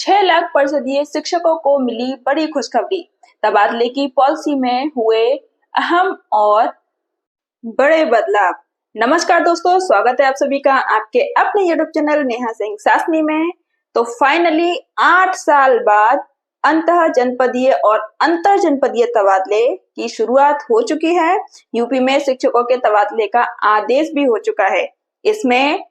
6,00,000% शिक्षकों को मिली बड़ी खुशखबरी। तबादले की पॉलिसी में हुए अहम और बड़े बदलाव। नमस्कार दोस्तों, स्वागत है आप सभी का आपके अपने यूट्यूब चैनल नेहा सिंह सासनी में। तो फाइनली 8 साल बाद अंतः जनपदीय और अंतर जनपदीय तबादले की शुरुआत हो चुकी है। यूपी में शिक्षकों के तबादले का आदेश भी हो चुका है। इसमें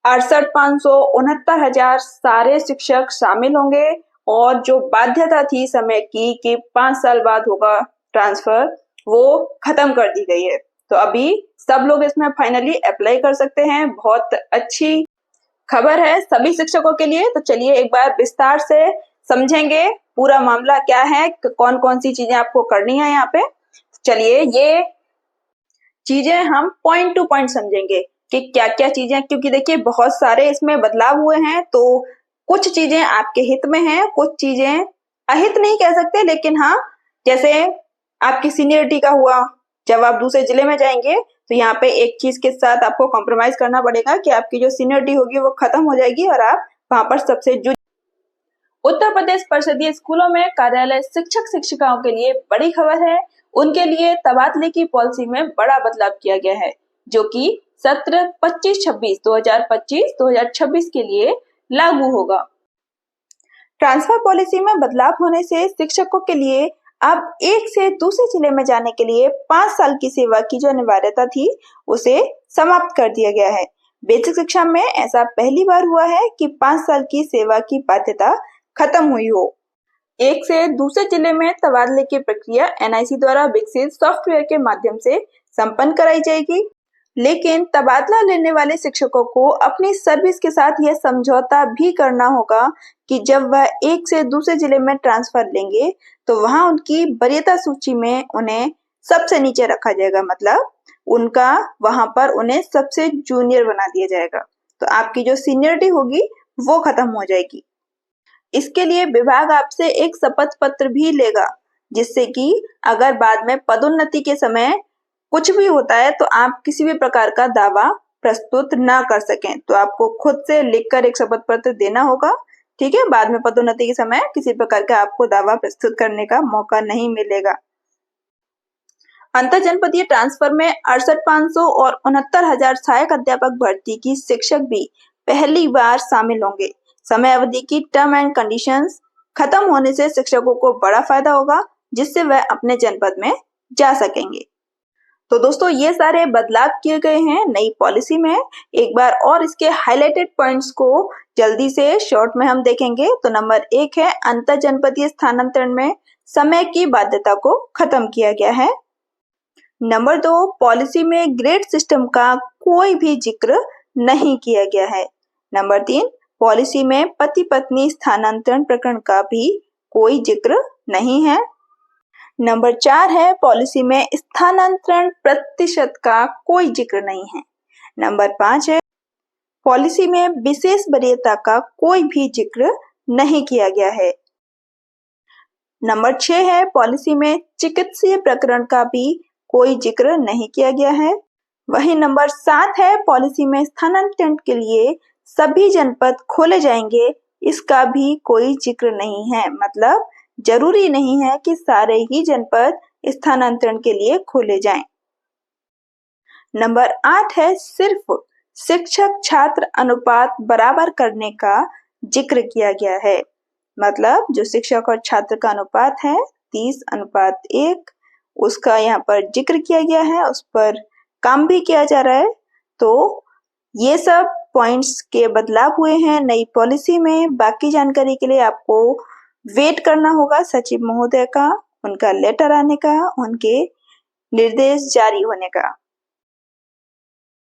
68,569,000 सारे शिक्षक शामिल होंगे और जो बाध्यता थी समय की कि 5 साल बाद होगा ट्रांसफर, वो खत्म कर दी गई है। तो अभी सब लोग इसमें फाइनली अप्लाई कर सकते हैं। बहुत अच्छी खबर है सभी शिक्षकों के लिए। तो चलिए एक बार विस्तार से समझेंगे पूरा मामला क्या है, कौन कौन सी चीजें आपको करनी है यहाँ पे। चलिए ये चीजें हम पॉइंट टू पॉइंट समझेंगे कि क्या क्या चीजें, क्योंकि देखिए बहुत सारे इसमें बदलाव हुए हैं। तो कुछ चीजें आपके हित में हैं, कुछ चीजें अहित नहीं कह सकते, लेकिन हाँ, जैसे आपकी सीनियरिटी का हुआ, जब आप दूसरे जिले में जाएंगे तो यहाँ पे एक चीज के साथ आपको कॉम्प्रोमाइज करना पड़ेगा कि आपकी जो सीनियरिटी होगी वो खत्म हो जाएगी और आप वहां पर सबसे जुड़। उत्तर प्रदेश परिषदीय स्कूलों में कार्यालय शिक्षक शिक्षिकाओं के लिए बड़ी खबर है। उनके लिए तबादले की पॉलिसी में बड़ा बदलाव किया गया है, जो कि सत्र 25-26 2025-2026 के लिए लागू होगा। ट्रांसफर पॉलिसी में बदलाव होने से शिक्षकों के लिए अब एक से दूसरे जिले में जाने के लिए 5 साल की सेवा की जो अनिवार्यता थी उसे समाप्त कर दिया गया है। बेसिक शिक्षा में ऐसा पहली बार हुआ है कि 5 साल की सेवा की बाध्यता खत्म हुई हो। एक से दूसरे जिले में तबादले की प्रक्रिया एनआईसी द्वारा विकसित सॉफ्टवेयर के माध्यम से संपन्न कराई जाएगी, लेकिन तबादला लेने वाले शिक्षकों को अपनी सर्विस के साथ यह समझौता भी करना होगा कि जब वह एक से दूसरे जिले में ट्रांसफर लेंगे तो वहां उनकी वरीयता सूची में उन्हें सबसे नीचे रखा जाएगा। मतलब उनका वहां पर उन्हें सबसे जूनियर बना दिया जाएगा। तो आपकी जो सीनियरिटी होगी वो खत्म हो जाएगी। इसके लिए विभाग आपसे एक शपथ पत्र भी लेगा, जिससे कि अगर बाद में पदोन्नति के समय कुछ भी होता है तो आप किसी भी प्रकार का दावा प्रस्तुत ना कर सकें। तो आपको खुद से लिखकर एक शपथ पत्र देना होगा, ठीक है। बाद में पदोन्नति के समय किसी प्रकार का आपको दावा प्रस्तुत करने का मौका नहीं मिलेगा। अंतर जनपदीय ट्रांसफर में 68,500 और 69,000 सहायक अध्यापक भर्ती की शिक्षक भी पहली बार शामिल होंगे। समय अवधि की टर्म एंड कंडीशंस खत्म होने से शिक्षकों को बड़ा फायदा होगा, जिससे वह अपने जनपद में जा सकेंगे। तो दोस्तों ये सारे बदलाव किए गए हैं नई पॉलिसी में। एक बार और इसके हाईलाइटेड पॉइंट्स को जल्दी से शॉर्ट में हम देखेंगे। तो नंबर 1 है अंतर जनपदीय स्थानांतरण में समय की बाध्यता को खत्म किया गया है। नंबर 2, पॉलिसी में ग्रेड सिस्टम का कोई भी जिक्र नहीं किया गया है। नंबर 3, पॉलिसी में पति पत्नी स्थानांतरण प्रकरण का भी कोई जिक्र नहीं है। नंबर 4 है पॉलिसी में स्थानांतरण प्रतिशत का कोई जिक्र नहीं है। नंबर 5 है पॉलिसी में विशेष वरीयता का कोई भी जिक्र नहीं किया गया है। नंबर 6 है पॉलिसी में चिकित्सीय प्रकरण का भी कोई जिक्र नहीं किया गया है। वहीं नंबर 7 है पॉलिसी में स्थानांतरण के लिए सभी जनपद खोले जाएंगे, इसका भी कोई जिक्र नहीं है। मतलब जरूरी नहीं है कि सारे ही जनपद स्थानांतरण के लिए खोले जाएं। नंबर 8 है सिर्फ शिक्षक छात्र अनुपात बराबर करने का जिक्र किया गया है। मतलब जो शिक्षक और छात्र का अनुपात है 30:1, उसका यहाँ पर जिक्र किया गया है, उस पर काम भी किया जा रहा है। तो ये सब पॉइंट्स के बदलाव हुए हैं नई पॉलिसी में। बाकी जानकारी के लिए आपको वेट करना होगा सचिव महोदय का, उनका लेटर आने का, उनके निर्देश जारी होने का।